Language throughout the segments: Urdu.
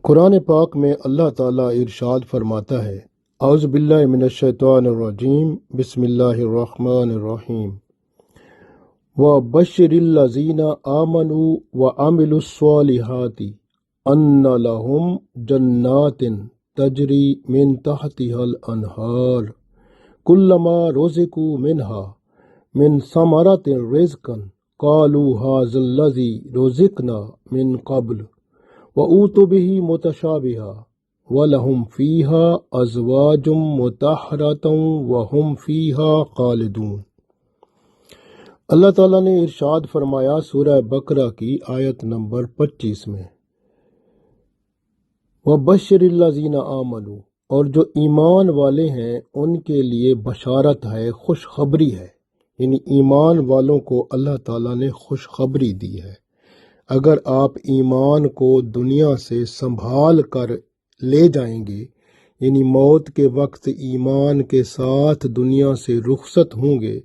قرآن پاک میں اللہ تعالیٰ ارشاد فرماتا ہے، اعوذ باللہ من الشیطان الرجیم، بسم اللہ الرحمن الرحیم، وَبَشِّرِ الَّذِينَ آمَنُوا وَعَمِلُوا الصَّالِحَاتِ أَنَّ لَهُمْ جَنَّاتٍ تَجْرِي مِن تَحْتِهَا الْأَنْهَارُ كُلَّمَا رُزِقُوا مِنْهَا مِن ثَمَرَةٍ رِزْقًا قَالُوا هَٰذَا الَّذِي رُزِقْنَا مِن قَبْلُ وَأُوتُوا بِهِ مُتَشَابِهًا وَلَهُمْ فِيهَا أَزْوَاجٌ مُطَهَّرَةٌ وَهُمْ فِيهَا خَالِدُونَ۔ اللہ تعالیٰ نے ارشاد فرمایا سورہ بقرہ کی آیت نمبر 25 میں، وَبَشِّرِ الَّذِينَ آمَنُوا، اور جو ایمان والے ہیں ان کے لیے بشارت ہے، خوشخبری ہے، یعنی ایمان والوں کو اللہ تعالیٰ نے خوشخبری دی ہے۔ اگر آپ ایمان کو دنیا سے سنبھال کر لے جائیں گے، یعنی موت کے وقت ایمان کے ساتھ دنیا سے رخصت ہوں گے،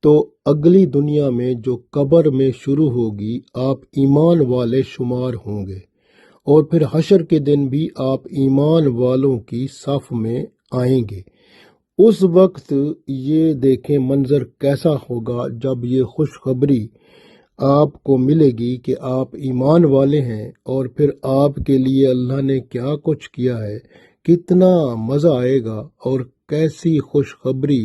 تو اگلی دنیا میں جو قبر میں شروع ہوگی آپ ایمان والے شمار ہوں گے، اور پھر حشر کے دن بھی آپ ایمان والوں کی صف میں آئیں گے۔ اس وقت یہ دیکھیں منظر کیسا ہوگا جب یہ خوشخبری آپ کو ملے گی کہ آپ ایمان والے ہیں، اور پھر آپ کے لیے اللہ نے کیا کچھ کیا ہے، کتنا مزہ آئے گا اور کیسی خوشخبری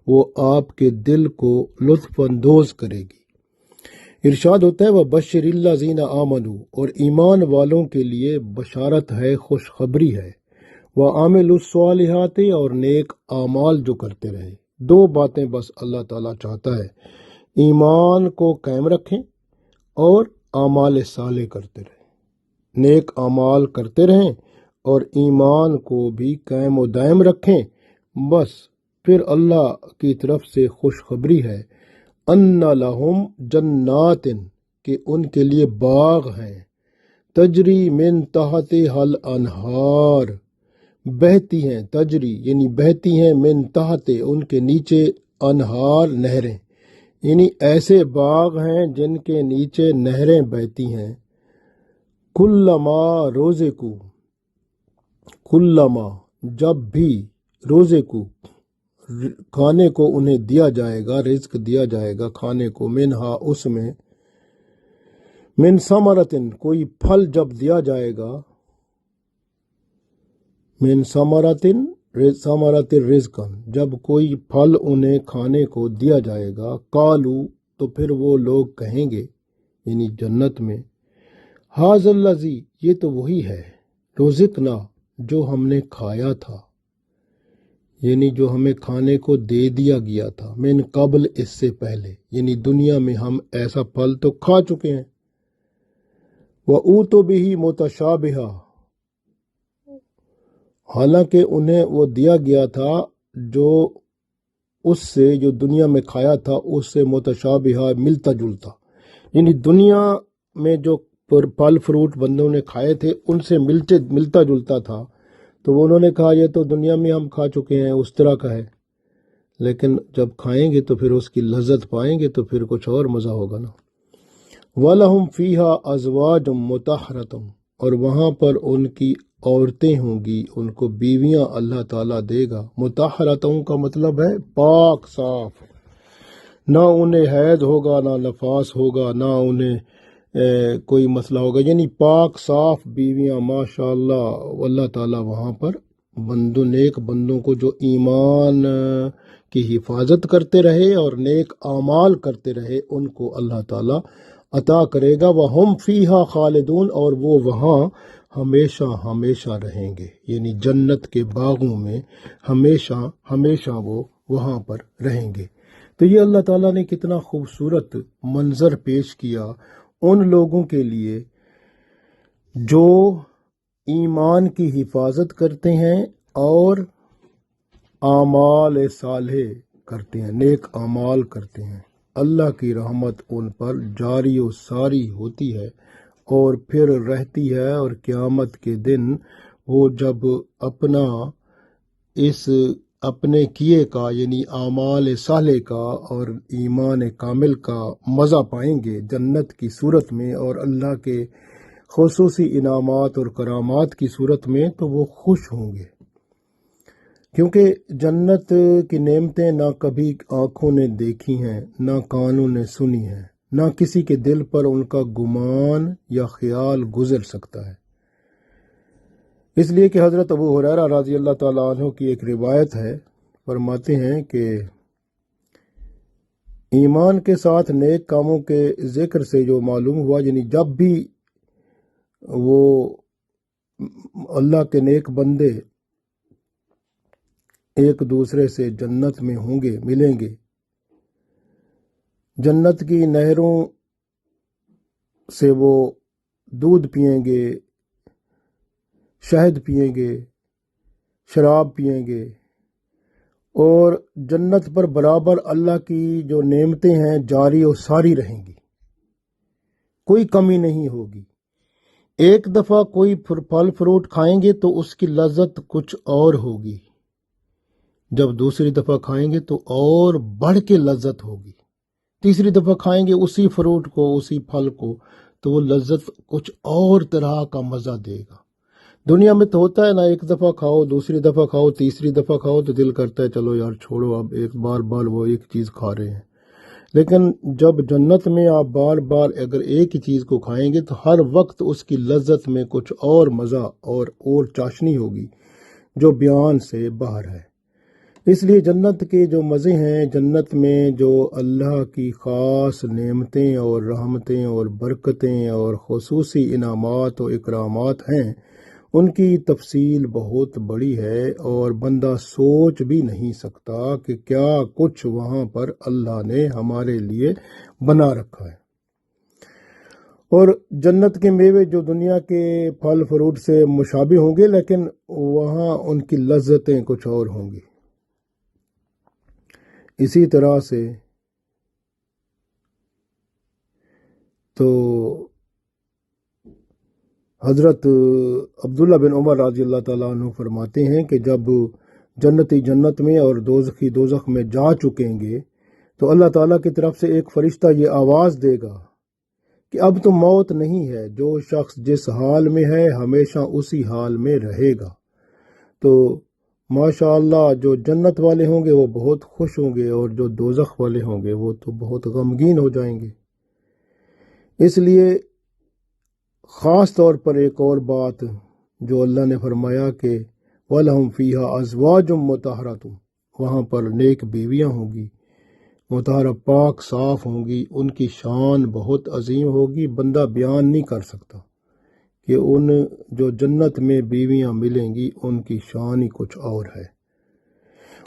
وہ آپ کے دل کو لطف اندوز کرے گی۔ ارشاد ہوتا ہے وَبَشِّرِ الَّذِينَ آمَنُوا، اور ایمان والوں کے لیے بشارت ہے، خوشخبری ہے، وَعَمِلُوا الصَّالِحَاتِ، اور نیک اعمال جو کرتے رہے۔ دو باتیں بس اللہ تعالیٰ چاہتا ہے، ایمان کو قائم رکھیں اور اعمال صالح کرتے رہیں، نیک اعمال کرتے رہیں اور ایمان کو بھی قائم و دائم رکھیں۔ بس پھر اللہ کی طرف سے خوشخبری ہے، ان لہم جنات، کہ ان کے لیے باغ ہیں، تجری من تحتہا الانہار، بہتی ہیں، تجری یعنی بہتی ہیں، من تحت ان کے نیچے، انہار نہریں، یعنی ایسے باغ ہیں جن کے نیچے نہریں بہتی ہیں۔ کلما رزقوا، کلما جب بھی، رزقوا کھانے کو انہیں دیا جائے گا، رزق دیا جائے گا کھانے کو، منہا اس میں، من ثمرۃ کوئی پھل جب دیا جائے گا، من ثمرۃ ثمرۃ رزقا جب کوئی پھل انہیں کھانے کو دیا جائے گا، قالو تو پھر وہ لوگ کہیں گے، یعنی جنت میں، ھذا الذی یہ تو وہی ہے، رزقنا جو ہم نے کھایا تھا، یعنی جو ہمیں کھانے کو دے دیا گیا تھا، من قبل اس سے پہلے، یعنی دنیا میں ہم ایسا پھل تو کھا چکے ہیں۔ وَأُوتُوا بِهِ مُتَشَابِهًا، حالانکہ انہیں وہ دیا گیا تھا جو اس سے، جو دنیا میں کھایا تھا اس سے متشابہہ ملتا جلتا، یعنی دنیا میں جو پھل فروٹ بندوں نے کھائے تھے ان سے ملتا جلتا تھا، تو وہ انہوں نے کہا یہ تو دنیا میں ہم کھا چکے ہیں، اس طرح کا ہے، لیکن جب کھائیں گے تو پھر اس کی لذت پائیں گے تو پھر کچھ اور مزہ ہوگا نا۔ وَلَهُمْ فِيهَا أَزْوَاجٌ مُطَهَّرَةٌ، اور وہاں پر ان کی عورتیں ہوں گی، ان کو بیویاں اللہ تعالیٰ دے گا۔ مطہرتوں کا مطلب ہے پاک صاف، نہ انہیں حیض ہوگا، نہ نفاس ہوگا، نہ انہیں کوئی مسئلہ ہوگا، یعنی پاک صاف بیویاں، ماشاءاللہ۔ اللہ تعالیٰ وہاں پر نیک بندوں کو جو ایمان کی حفاظت کرتے رہے اور نیک اعمال کرتے رہے ان کو اللہ تعالیٰ عطا کرے گا۔ وَهُمْ فِيهَا خَالِدُونَ، اور وہ وہاں ہمیشہ ہمیشہ رہیں گے، یعنی جنت کے باغوں میں ہمیشہ ہمیشہ وہ وہاں پر رہیں گے۔ تو یہ اللہ تعالیٰ نے کتنا خوبصورت منظر پیش کیا ان لوگوں کے لیے جو ایمان کی حفاظت کرتے ہیں اور اعمال صالح کرتے ہیں، نیک اعمال کرتے ہیں۔ اللہ کی رحمت ان پر جاری و ساری ہوتی ہے اور پھر رہتی ہے، اور قیامت کے دن وہ جب اپنے کیے کا، یعنی اعمال صالح کا اور ایمان کامل کا مزہ پائیں گے جنت کی صورت میں، اور اللہ کے خصوصی انعامات اور کرامات کی صورت میں تو وہ خوش ہوں گے، کیونکہ جنت کی نعمتیں نہ کبھی آنکھوں نے دیکھی ہیں، نہ کانوں نے سنی ہیں، نہ کسی کے دل پر ان کا گمان یا خیال گزر سکتا ہے۔ اس لیے کہ حضرت ابو ہریرہ رضی اللہ تعالیٰ عنہ کی ایک روایت ہے، فرماتے ہیں کہ ایمان کے ساتھ نیک کاموں کے ذکر سے جو معلوم ہوا، یعنی جب بھی وہ اللہ کے نیک بندے ایک دوسرے سے جنت میں ہوں گے، ملیں گے، جنت کی نہروں سے وہ دودھ پئیں گے، شہد پئیں گے، شراب پئیں گے، اور جنت پر برابر اللہ کی جو نعمتیں ہیں جاری و ساری رہیں گی، کوئی کمی نہیں ہوگی۔ ایک دفعہ کوئی پھل فروٹ کھائیں گے تو اس کی لذت کچھ اور ہوگی، جب دوسری دفعہ کھائیں گے تو اور بڑھ کے لذت ہوگی، تیسری دفعہ کھائیں گے اسی فروٹ کو، اسی پھل کو، تو وہ لذت کچھ اور طرح کا مزہ دے گا۔ دنیا میں تو ہوتا ہے نا، ایک دفعہ کھاؤ، دوسری دفعہ کھاؤ، تیسری دفعہ کھاؤ تو دل کرتا ہے چلو یار چھوڑو، اب ایک بار بار وہ ایک چیز کھا رہے ہیں۔ لیکن جب جنت میں آپ بار بار اگر ایک ہی چیز کو کھائیں گے تو ہر وقت اس کی لذت میں کچھ اور مزہ اور چاشنی ہوگی جو بیان سے باہر ہے۔ اس لیے جنت کے جو مزے ہیں، جنت میں جو اللہ کی خاص نعمتیں اور رحمتیں اور برکتیں اور خصوصی انعامات و اکرامات ہیں، ان کی تفصیل بہت بڑی ہے، اور بندہ سوچ بھی نہیں سکتا کہ کیا کچھ وہاں پر اللہ نے ہمارے لیے بنا رکھا ہے۔ اور جنت کے میوے جو دنیا کے پھل فروٹ سے مشابہ ہوں گے، لیکن وہاں ان کی لذتیں کچھ اور ہوں گی۔ اسی طرح سے تو حضرت عبداللہ بن عمر رضی اللہ تعالیٰ عنہ فرماتے ہیں کہ جب جنتی جنت میں اور دوزخی دوزخ میں جا چکیں گے تو اللہ تعالیٰ کی طرف سے ایک فرشتہ یہ آواز دے گا کہ اب تو موت نہیں ہے، جو شخص جس حال میں ہے ہمیشہ اسی حال میں رہے گا۔ تو ماشاء اللہ جو جنت والے ہوں گے وہ بہت خوش ہوں گے، اور جو دوزخ والے ہوں گے وہ تو بہت غمگین ہو جائیں گے۔ اس لیے خاص طور پر ایک اور بات جو اللہ نے فرمایا کہ وَلَهُمْ فِيهَا أَزْوَاجٌ مُطَهَّرَةٌ، وہاں پر نیک بیویاں ہوں گی، مطہرہ، پاک صاف ہوں گی، ان کی شان بہت عظیم ہوگی، بندہ بیان نہیں کر سکتا کہ ان جو جنت میں بیویاں ملیں گی ان کی شان ہی کچھ اور ہے۔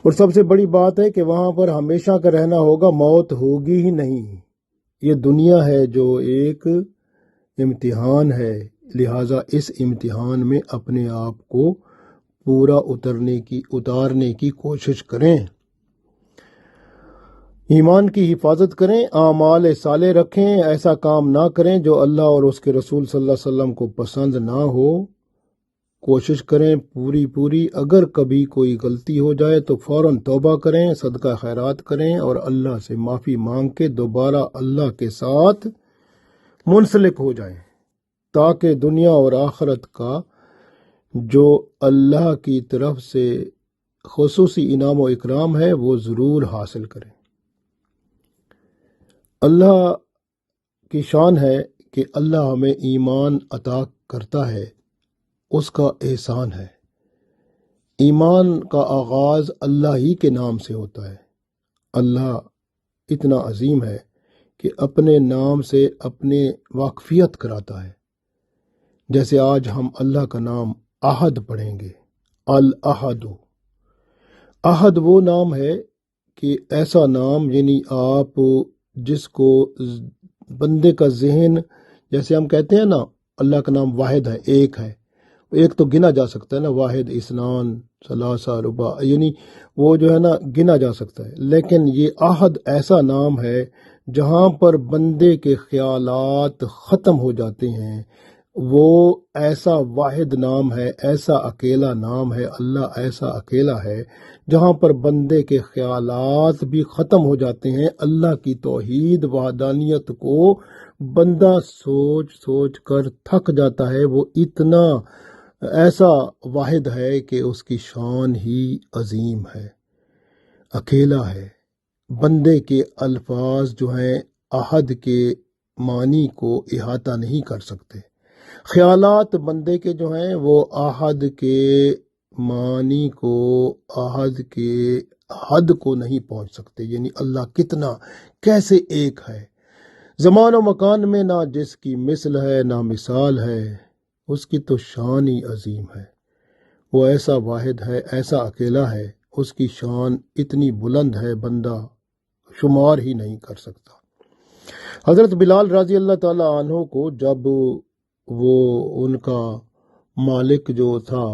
اور سب سے بڑی بات ہے کہ وہاں پر ہمیشہ کا رہنا ہوگا، موت ہوگی ہی نہیں۔ یہ دنیا ہے جو ایک امتحان ہے، لہٰذا اس امتحان میں اپنے آپ کو پورا اتارنے کی کوشش کریں، ایمان کی حفاظت کریں، اعمال صالح رکھیں، ایسا کام نہ کریں جو اللہ اور اس کے رسول صلی اللہ علیہ وسلم کو پسند نہ ہو۔ کوشش کریں پوری، اگر کبھی کوئی غلطی ہو جائے تو فوراً توبہ کریں، صدقہ خیرات کریں، اور اللہ سے معافی مانگ کے دوبارہ اللہ کے ساتھ منسلک ہو جائیں، تاکہ دنیا اور آخرت کا جو اللہ کی طرف سے خصوصی انعام و اکرام ہے وہ ضرور حاصل کریں۔ اللہ کی شان ہے کہ اللہ ہمیں ایمان عطا کرتا ہے، اس کا احسان ہے۔ ایمان کا آغاز اللہ ہی کے نام سے ہوتا ہے۔ اللہ اتنا عظیم ہے کہ اپنے نام سے اپنے واقفیت کراتا ہے۔ جیسے آج ہم اللہ کا نام احد پڑھیں گے، الاحد۔ احد وہ نام ہے کہ ایسا نام، یعنی آپ جس کو بندے کا ذہن، جیسے ہم کہتے ہیں نا اللہ کا نام واحد ہے، ایک تو گنا جا سکتا ہے نا، واحد، اثنان، ثلاثہ، رباع، یعنی وہ جو ہے نا گنا جا سکتا ہے، لیکن یہ احد ایسا نام ہے جہاں پر بندے کے خیالات ختم ہو جاتے ہیں، وہ ایسا واحد نام ہے، ایسا اکیلا نام ہے، اللہ ایسا اکیلا ہے جہاں پر بندے کے خیالات بھی ختم ہو جاتے ہیں۔ اللہ کی توحید وحدانیت کو بندہ سوچ سوچ کر تھک جاتا ہے، وہ اتنا ایسا واحد ہے کہ اس کی شان ہی عظیم ہے، اکیلا ہے۔ بندے کے الفاظ جو ہیں احد کے معنی کو احاطہ نہیں کر سکتے، خیالات بندے کے جو ہیں وہ احد کے معنی کو، احد کے حد کو نہیں پہنچ سکتے، یعنی اللہ کتنا کیسے ایک ہے، زمان و مکان میں نہ جس کی مثل ہے نہ مثال ہے، اس کی تو شان ہی عظیم ہے۔ وہ ایسا واحد ہے، ایسا اکیلا ہے، اس کی شان اتنی بلند ہے بندہ شمار ہی نہیں کر سکتا۔ حضرت بلال رضی اللہ تعالیٰ عنہ کو جب وہ ان کا مالک جو تھا،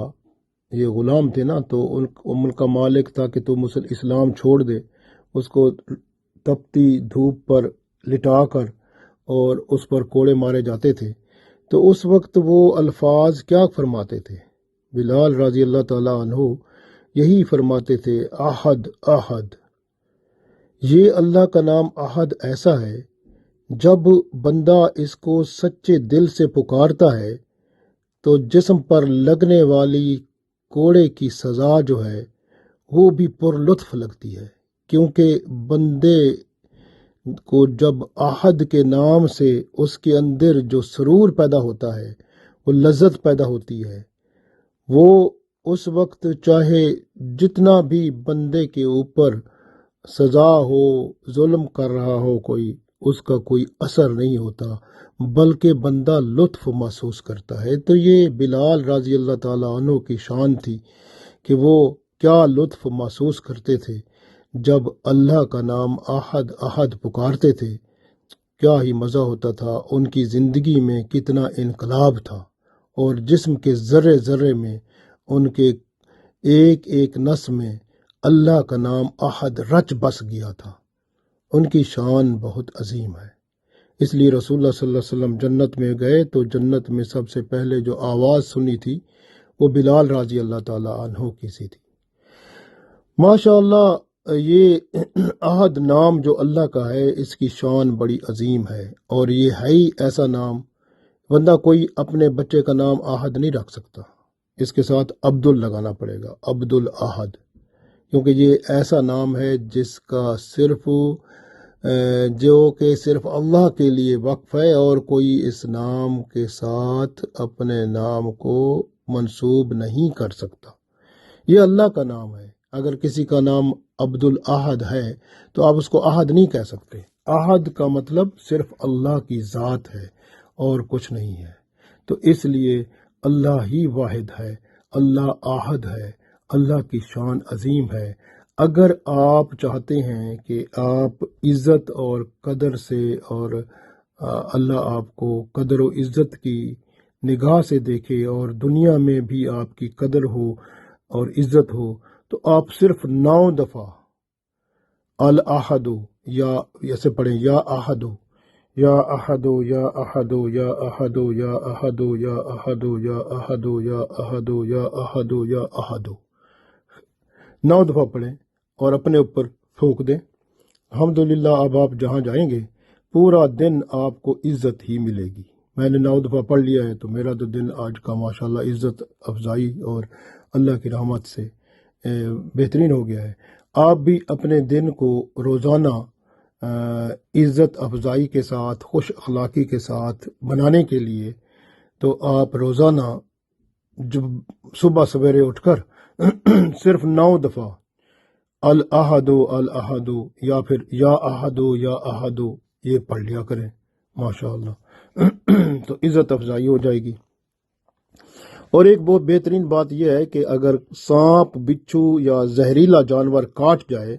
یہ غلام تھے نا، تو ان کا مالک تھا کہ تو اسلام چھوڑ دے، اس کو تپتی دھوپ پر لٹا کر اور اس پر کوڑے مارے جاتے تھے، تو اس وقت وہ الفاظ کیا فرماتے تھے؟ بلال رضی اللہ تعالیٰ عنہ یہی فرماتے تھے، احد احد۔ یہ اللہ کا نام احد ایسا ہے، جب بندہ اس کو سچے دل سے پکارتا ہے تو جسم پر لگنے والی کوڑے کی سزا جو ہے وہ بھی پر لطف لگتی ہے، کیونکہ بندے کو جب احد کے نام سے اس کے اندر جو سرور پیدا ہوتا ہے، وہ لذت پیدا ہوتی ہے، وہ اس وقت چاہے جتنا بھی بندے کے اوپر سزا ہو، ظلم کر رہا ہو کوئی، اس کا کوئی اثر نہیں ہوتا، بلکہ بندہ لطف محسوس کرتا ہے۔ تو یہ بلال رضی اللہ تعالیٰ عنہ کی شان تھی کہ وہ کیا لطف محسوس کرتے تھے جب اللہ کا نام احد احد پکارتے تھے، کیا ہی مزہ ہوتا تھا، ان کی زندگی میں کتنا انقلاب تھا، اور جسم کے ذرے ذرے میں، ان کے ایک ایک نس میں اللہ کا نام احد رچ بس گیا تھا۔ ان کی شان بہت عظیم ہے، اس لیے رسول اللہ صلی اللہ علیہ وسلم جنت میں گئے تو جنت میں سب سے پہلے جو آواز سنی تھی وہ بلال رضی اللہ تعالیٰ عنہ کی سی تھی۔ ماشاء اللہ، یہ احد نام جو اللہ کا ہے، اس کی شان بڑی عظیم ہے، اور یہ ہے ہی ایسا نام، بندہ کوئی اپنے بچے کا نام احد نہیں رکھ سکتا، اس کے ساتھ عبد لگانا پڑے گا، عبد الاحد، کیونکہ یہ ایسا نام ہے جس کا جو کہ صرف اللہ کے لیے وقف ہے، اور کوئی اس نام کے ساتھ اپنے نام کو منسوب نہیں کر سکتا۔ یہ اللہ کا نام ہے، اگر کسی کا نام عبد الاحد ہے تو آپ اس کو احد نہیں کہہ سکتے۔ احد کا مطلب صرف اللہ کی ذات ہے اور کچھ نہیں ہے، تو اس لیے اللہ ہی واحد ہے، اللہ احد ہے، اللہ کی شان عظیم ہے۔ اگر آپ چاہتے ہیں کہ آپ عزت اور قدر سے، اور اللہ آپ کو قدر و عزت کی نگاہ سے دیکھے اور دنیا میں بھی آپ کی قدر ہو اور عزت ہو، تو آپ صرف 9 دفعہ الاحد، یا ایسے پڑھیں، یا احد یا احد یا احد یا احد یا احد یا احد یا احد یا احد یا احد یا احد، 9 دفعہ پڑھیں اور اپنے اوپر پھونک دیں۔ الحمدللہ، اب آپ جہاں جائیں گے پورا دن آپ کو عزت ہی ملے گی۔ میں نے 9 دفعہ پڑھ لیا ہے تو میرا تو دن آج کا ماشاءاللہ عزت افزائی اور اللہ کی رحمت سے بہترین ہو گیا ہے۔ آپ بھی اپنے دن کو روزانہ عزت افزائی کے ساتھ، خوش اخلاقی کے ساتھ بنانے کے لیے، تو آپ روزانہ جب صبح سویرے اٹھ کر صرف 9 دفعہ الاحد الاحد یا پھر یا احد یا احد یہ پڑھ لیا کریں، ماشاءاللہ تو عزت افزائی ہو جائے گی۔ اور ایک بہت بہترین بات یہ ہے کہ اگر سانپ، بچھو یا زہریلا جانور کاٹ جائے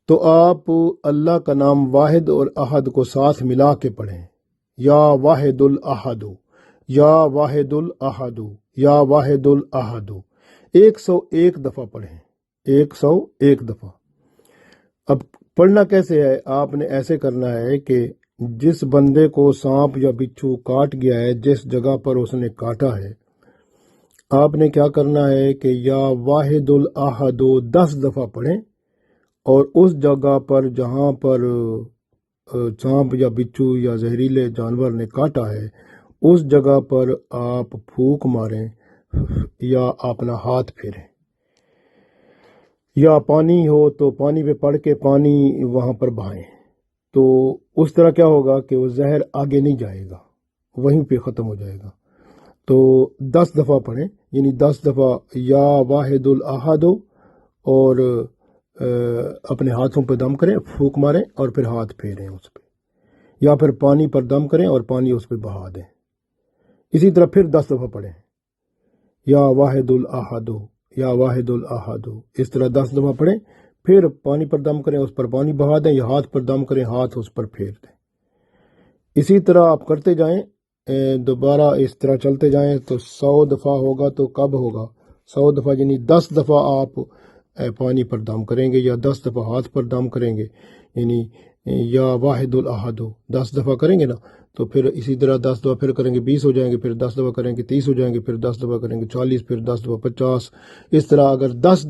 تو آپ اللہ کا نام واحد اور احد کو ساتھ ملا کے پڑھیں، یا واحد الاحد، یا واحد الاحد، یا واحد الاحد، 101 دفعہ پڑھیں، 101 دفعہ۔ اب پڑھنا کیسے ہے؟ آپ نے ایسے کرنا ہے کہ جس بندے کو سانپ یا بچھو کاٹ گیا ہے، جس جگہ پر اس نے کاٹا ہے، آپ نے کیا کرنا ہے کہ یا واحد الاحد 10 دفعہ پڑھیں، اور اس جگہ پر جہاں پر سانپ یا بچھو یا زہریلے جانور نے کاٹا ہے، اس جگہ پر آپ پھونک ماریں یا اپنا ہاتھ پھیریں، یا پانی ہو تو پانی پہ پڑھ کے پانی وہاں پر بہائیں، تو اس طرح کیا ہوگا کہ وہ زہر آگے نہیں جائے گا، وہیں پہ ختم ہو جائے گا۔ تو 10 دفعہ پڑھیں، یعنی 10 دفعہ یا واحد الاحد، اور اپنے ہاتھوں پہ دم کریں، پھونک ماریں اور پھر ہاتھ پھیریں اس پہ، یا پھر پانی پر دم کریں اور پانی اس پہ بہا دیں۔ اسی طرح پھر 10 دفعہ پڑھیں، یا واحد الاحد یا واحد الاحد، اس طرح 10 دفعہ پڑھیں، پھر پانی پر دم کریں، اس پر پانی بہا دیں، یا ہاتھ پر دم کریں، ہاتھ اس پر پھیر دیں۔ اسی طرح آپ کرتے جائیں، دوبارہ اس طرح چلتے جائیں تو 100 دفعہ ہوگا۔ تو کب ہوگا 100 دفعہ؟ یعنی 10 دفعہ آپ پانی پر دم کریں گے یا 10 دفعہ ہاتھ پر دم کریں گے، یعنی یا واحد الاحد 10 دفعہ کریں گے نا، تو پھر اسی طرح 10 دفعہ پھر کریں گے 20 ہو جائیں گے، پھر 10 دفعہ کریں گے 30 ہو جائیں گے، پھر 10 دفعہ کریں گے 40، پھر 10 دفعہ 50۔ اس طرح اگر 10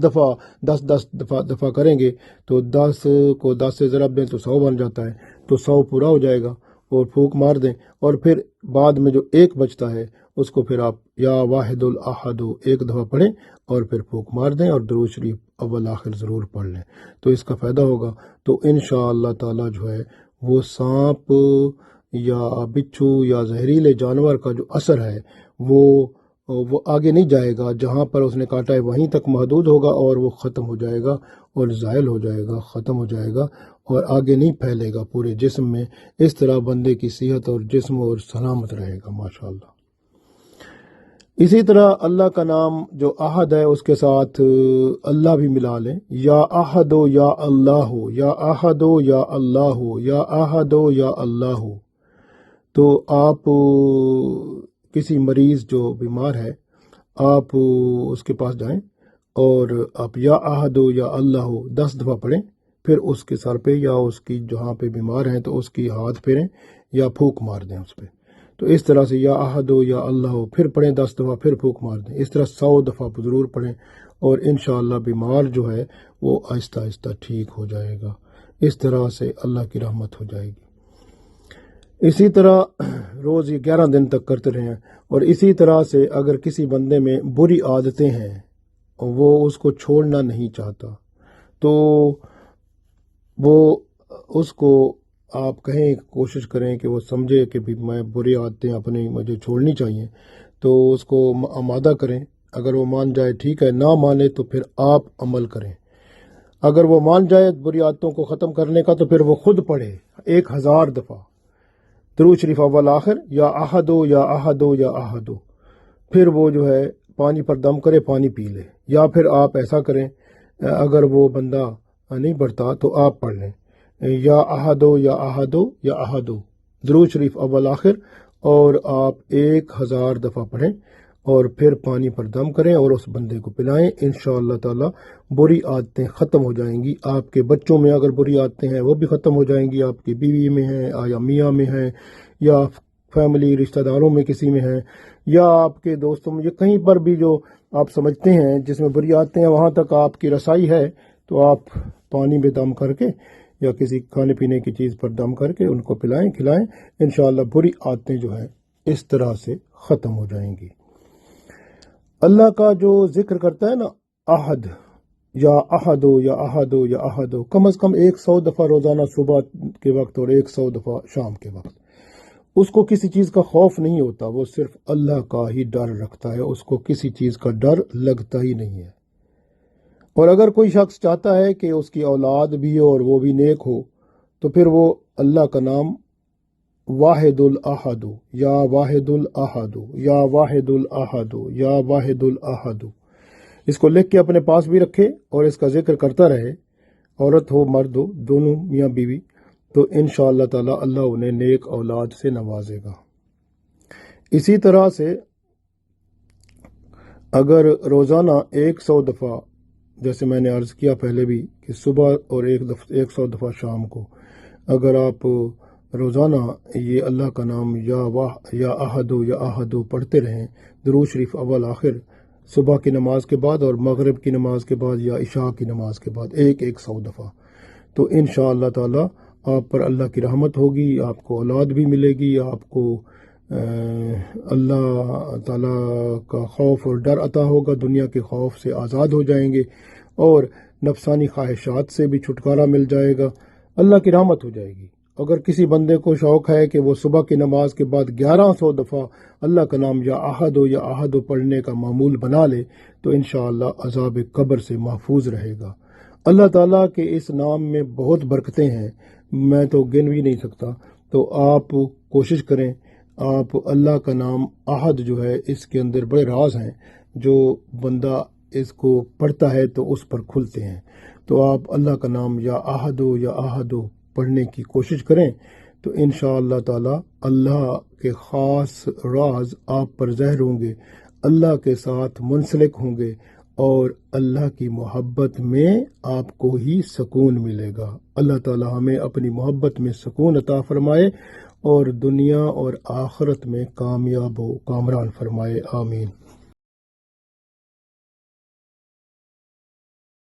دفعہ کریں گے تو 10 کو 10 سے ضرب دیں تو 100 بن جاتا ہے، تو 100 پورا ہو جائے گا، اور پھونک مار دیں، اور پھر بعد میں جو ایک بچتا ہے اس کو پھر آپ یا واحد الاحد 1 دفعہ پڑھیں اور پھر پھونک مار دیں، اور درود شریف اول آخر ضرور پڑھ لیں، تو اس کا فائدہ ہوگا۔ تو انشاءاللہ تعالی جو ہے وہ سانپ یا بچھو یا زہریلے جانور کا جو اثر ہے وہ آگے نہیں جائے گا، جہاں پر اس نے کاٹا ہے وہیں تک محدود ہوگا، اور وہ ختم ہو جائے گا اور زائل ہو جائے گا، ختم ہو جائے گا، اور آگے نہیں پھیلے گا پورے جسم میں۔ اس طرح بندے کی صحت اور جسم اور سلامت رہے گا ماشاءاللہ۔ اسی طرح اللہ کا نام جو احد ہے اس کے ساتھ اللہ بھی ملا لیں، یا احد یا اللہ، یا احد یا اللہ، یا احد یا اللہ۔ تو آپ کسی مریض جو بیمار ہے، آپ اس کے پاس جائیں اور آپ یا احد یا اللہ 10 دفعہ پڑھیں، پھر اس کے سر پہ یا اس کی جہاں پہ بیمار ہیں تو اس کی ہاتھ پھیریں یا پھونک مار دیں اس پہ۔ تو اس طرح سے یا احد یا اللہ پھر پڑھیں 10 دفعہ، پھر پھونک مار دیں، اس طرح 100 دفعہ ضرور پڑھیں، اور انشاءاللہ بیمار جو ہے وہ آہستہ آہستہ ٹھیک ہو جائے گا۔ اس طرح سے اللہ کی رحمت ہو جائے گی۔ اسی طرح روز یہ 11 دن تک کرتے رہیں، اور اسی طرح سے اگر کسی بندے میں بری عادتیں ہیں وہ اس کو چھوڑنا نہیں چاہتا، تو وہ اس کو آپ کہیں، کوشش کریں کہ وہ سمجھے کہ بھی میں بری عادتیں اپنی مجھے چھوڑنی چاہیے، تو اس کو آمادہ کریں۔ اگر وہ مان جائے ٹھیک ہے، نہ مانے تو پھر آپ عمل کریں۔ اگر وہ مان جائے بری عادتوں کو ختم کرنے کا تو پھر وہ خود پڑھے 1000 دفعہ درود شریف اول آخر، یا احد یا احد یا احد، پھر وہ جو ہے پانی پر دم کرے، پانی پی لے، یا پھر آپ ایسا کریں، اگر وہ بندہ نہیں پڑھتا تو آپ پڑھ لیں، یا احد یا احد یا احد درود شریف اول آخر، اور آپ 1000 دفعہ پڑھیں، اور پھر پانی پر دم کریں اور اس بندے کو پلائیں۔ انشاءاللہ تعالی بری عادتیں ختم ہو جائیں گی۔ آپ کے بچوں میں اگر بری عادتیں ہیں وہ بھی ختم ہو جائیں گی، آپ کی بیوی میں ہیں یا میاں میں ہیں، یا فیملی رشتہ داروں میں کسی میں ہیں، یا آپ کے دوستوں میں، یا کہیں پر بھی جو آپ سمجھتے ہیں جس میں بری عادتیں ہیں وہاں تک آپ کی رسائی ہے، تو آپ پانی میں دم کر کے یا کسی کھانے پینے کی چیز پر دم کر کے ان کو پلائیں، کھلائیں۔ انشاءاللہ بری عادتیں جو ہیں اس طرح سے ختم ہو جائیں گی۔ اللہ کا جو ذکر کرتا ہے نا، احد یا احد یا احد یا احد، کم از کم 100 دفعہ روزانہ صبح کے وقت اور 100 دفعہ شام کے وقت، اس کو کسی چیز کا خوف نہیں ہوتا، وہ صرف اللہ کا ہی ڈر رکھتا ہے، اس کو کسی چیز کا ڈر لگتا ہی نہیں ہے۔ اور اگر کوئی شخص چاہتا ہے کہ اس کی اولاد بھی ہو اور وہ بھی نیک ہو، تو پھر وہ اللہ کا نام واحد الاحد، یا واحد الاحد، یا واحد الاحد، یا واحد الاحد، اس کو لکھ کے اپنے پاس بھی رکھے اور اس کا ذکر کرتا رہے، عورت ہو مرد ہو، دونوں میاں بیوی، تو انشاءاللہ تعالی اللہ انہیں نیک اولاد سے نوازے گا۔ اسی طرح سے اگر روزانہ 100 دفعہ، جیسے میں نے عرض کیا پہلے بھی کہ صبح اور 100 دفعہ شام کو، اگر آپ روزانہ یہ اللہ کا نام یا احدو پڑھتے رہیں، درود شریف اول آخر، صبح کی نماز کے بعد اور مغرب کی نماز کے بعد یا عشاء کی نماز کے بعد 100 دفعہ، تو انشاءاللہ تعالی آپ پر اللہ کی رحمت ہوگی، آپ کو اولاد بھی ملے گی، آپ کو اللہ تعالیٰ کا خوف اور ڈر عطا ہوگا، دنیا کے خوف سے آزاد ہو جائیں گے اور نفسانی خواہشات سے بھی چھٹکارا مل جائے گا، اللہ کی رحمت ہو جائے گی۔ اگر کسی بندے کو شوق ہے کہ وہ صبح کی نماز کے بعد 1100 دفعہ اللہ کا نام یا احد پڑھنے کا معمول بنا لے تو انشاءاللہ عذاب قبر سے محفوظ رہے گا۔ اللہ تعالیٰ کے اس نام میں بہت برکتیں ہیں، میں تو گن بھی نہیں سکتا، تو آپ کوشش کریں، آپ اللہ کا نام احد جو ہے اس کے اندر بڑے راز ہیں، جو بندہ اس کو پڑھتا ہے تو اس پر کھلتے ہیں، تو آپ اللہ کا نام یا احد پڑھنے کی کوشش کریں تو انشاءاللہ تعالی اللہ کے خاص راز آپ پر ظاہر ہوں گے، اللہ کے ساتھ منسلک ہوں گے اور اللہ کی محبت میں آپ کو ہی سکون ملے گا۔ اللہ تعالی ہمیں اپنی محبت میں سکون عطا فرمائے اور دنیا اور آخرت میں کامیاب و کامران فرمائے، آمین۔